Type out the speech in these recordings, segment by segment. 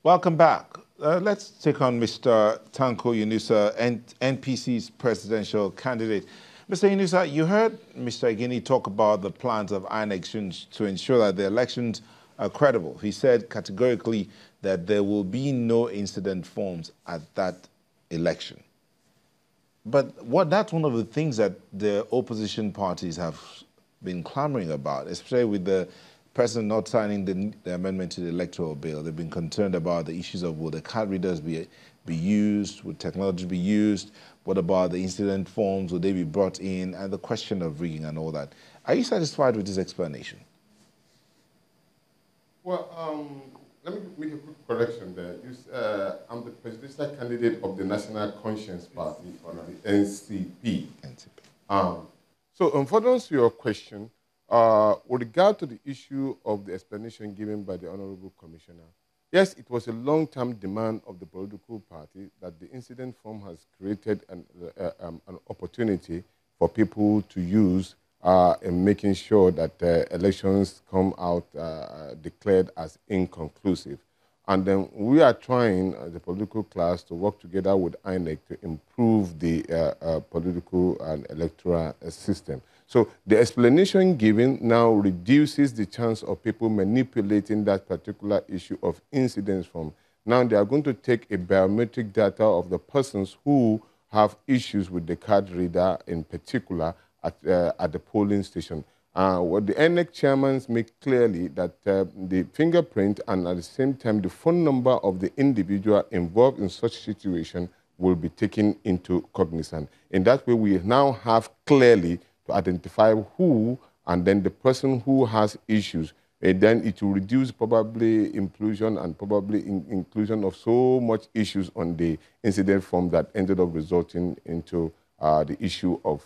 Welcome back. Let's take on Mr. Tanko Yinusa, NPC's presidential candidate. Mr. Yinusa, you heard Mr. Igini talk about the plans of INEC to ensure that the elections are credible. He said categorically that there will be no incident forms at that election. But that's one of the things that the opposition parties have been clamoring about, especially with the president not signing the amendment to the electoral bill. They've been concerned about the issues of will the card readers be used, would technology be used, what about the incident forms, would they be brought in, and the question of rigging and all that. Are you satisfied with this explanation? Well, let me make a quick correction there. I'm the presidential candidate of the National Conscience Party, or the NCP. So, in furtherance to your question, with regard to the issue of the explanation given by the Honorable Commissioner, yes, it was a long-term demand of the political party that the incident form has created an opportunity for people to use in making sure that elections come out declared as inconclusive. And then we are trying, as a political class, to work together with INEC to improve the political and electoral system. So the explanation given now reduces the chance of people manipulating that particular issue of incidence form. Now they are going to take a biometric data of the persons who have issues with the card reader in particular at the polling station. What the INEC chairman make clearly that the fingerprint and at the same time the phone number of the individual involved in such situation will be taken into cognizance. In that way, we now have clearly to identify who and then the person who has issues. And then it will reduce probably inclusion and probably inclusion of so much issues on the incident form that ended up resulting into the issue of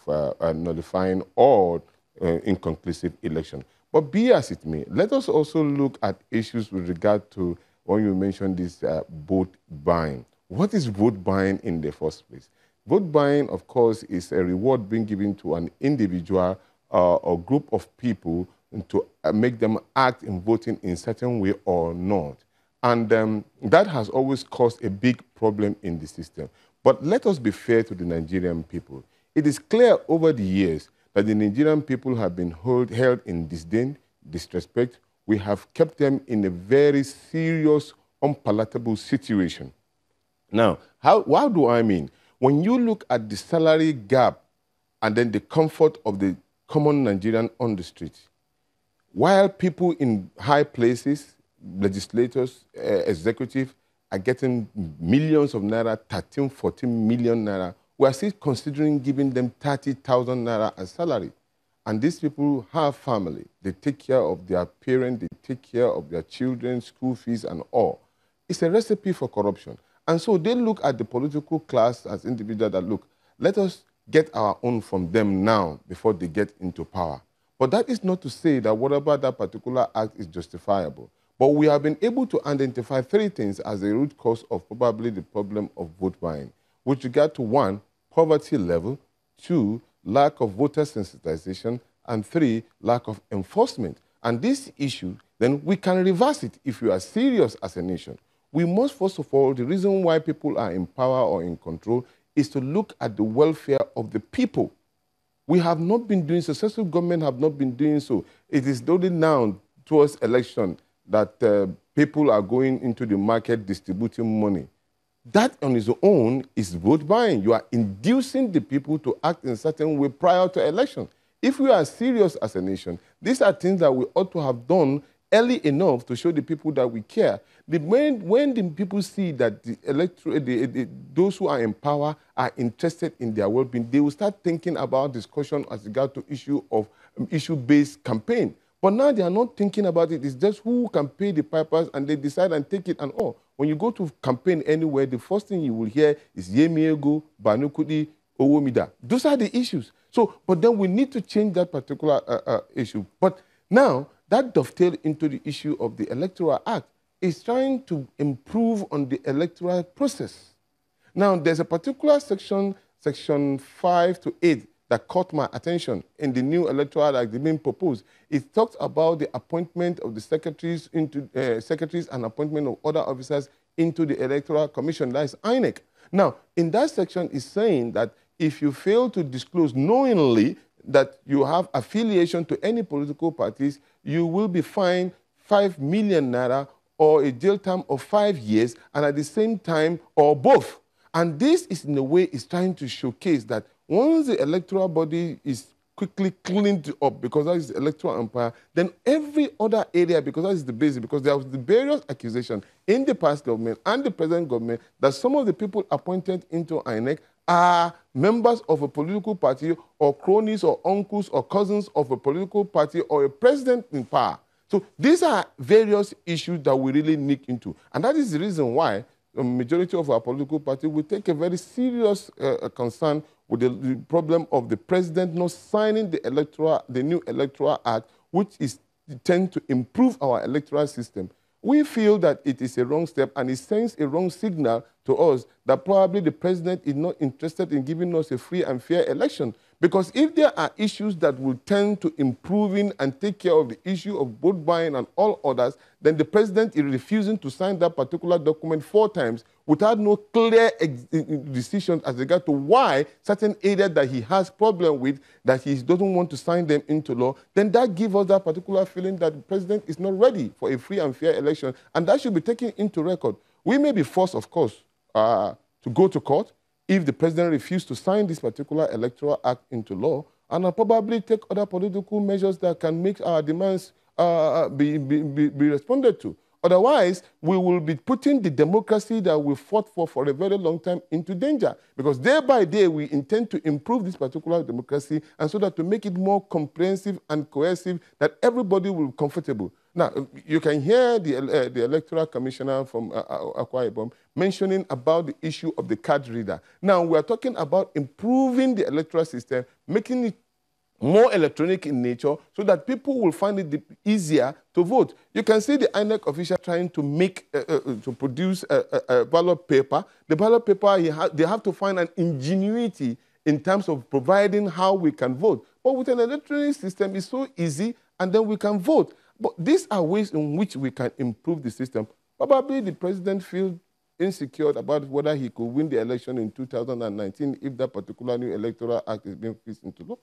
nullifying or inconclusive election. But be as it may, let us also look at issues with regard to when you mentioned this vote buying. What is vote buying in the first place? Vote buying, of course, is a reward being given to an individual or group of people to make them act in voting in a certain way or not. And that has always caused a big problem in the system. But let us be fair to the Nigerian people. It is clear over the years that the Nigerian people have been held in disdain, disrespect. We have kept them in a very serious, unpalatable situation. Now, what do I mean? When you look at the salary gap and then the comfort of the common Nigerian on the street, while people in high places, legislators, executives, are getting millions of naira, 13, 14 million naira, we are still considering giving them 30,000 naira as salary. And these people have family. They take care of their parents, they take care of their children, school fees and all. It's a recipe for corruption. And so they look at the political class as individuals that, look, let us get our own from them now before they get into power. But that is not to say that whatever that particular act is justifiable. But we have been able to identify three things as a root cause of probably the problem of vote buying. With regard to 1, poverty level, 2, lack of voter sensitization, and 3, lack of enforcement. And this issue, then we can reverse it if we are serious as a nation. We must, first of all, the reason why people are in power or in control is to look at the welfare of the people. We have not been doing, successful government have not been doing so. It is only now, towards election, that people are going into the market distributing money. That on its own is vote buying. You are inducing the people to act in a certain way prior to election. If we are serious as a nation, these are things that we ought to have done early enough to show the people that we care. When the people see that those who are in power are interested in their well-being, they will start thinking about discussion as regard to issue-based campaign. But now they are not thinking about it. It's just who can pay the pipers, and they decide and take it and all. When you go to campaign anywhere, the first thing you will hear is Yemiego, Banukudi, Owomida. Those are the issues. So, but then we need to change that particular issue. But now, that dovetails into the issue of the Electoral Act. It's trying to improve on the electoral process. Now, there's a particular section 5 to 8, that caught my attention in the new electoral act being proposed. It talks about the appointment of the secretaries and appointment of other officers into the Electoral Commission, that is INEC. Now, in that section is saying that if you fail to disclose knowingly that you have affiliation to any political parties, you will be fined 5 million naira or a jail term of 5 years, and at the same time, or both. And this is, in a way, is trying to showcase that once the electoral body is quickly cleaned up, because that is the electoral empire, then every other area, because that is the basis, because there was the various accusations in the past government and the present government that some of the people appointed into INEC are members of a political party or cronies or uncles or cousins of a political party or a president in power. So these are various issues that we really nick into. And that is the reason why the majority of our political party will take a very serious concern with the problem of the president not signing the new electoral act, which is tend to improve our electoral system. We feel that it is a wrong step, and it sends a wrong signal to us that probably the president is not interested in giving us a free and fair election. Because if there are issues that will tend to improving and take care of the issue of vote buying and all others, then the president is refusing to sign that particular document 4 times without no clear decision as regard to why certain areas that he has problem with, that he doesn't want to sign them into law, then that gives us that particular feeling that the president is not ready for a free and fair election, and that should be taken into record. We may be forced, of course, to go to court if the president refused to sign this particular electoral act into law, and I'll probably take other political measures that can make our demands be responded to. Otherwise, we will be putting the democracy that we fought for a very long time into danger, because day by day we intend to improve this particular democracy, and so that to make it more comprehensive and cohesive, that everybody will be comfortable. Now, you can hear the electoral commissioner from Akwa Ibom mentioning about the issue of the card reader. Now, we are talking about improving the electoral system, making it more electronic in nature, so that people will find it easier to vote. You can see the INEC official trying to make, to produce a ballot paper. The ballot paper, they have to find an ingenuity in terms of providing how we can vote. But with an electronic system, it's so easy, and then we can vote. But these are ways in which we can improve the system. Probably the president feels insecure about whether he could win the election in 2019 if that particular new electoral act is being fixed into law.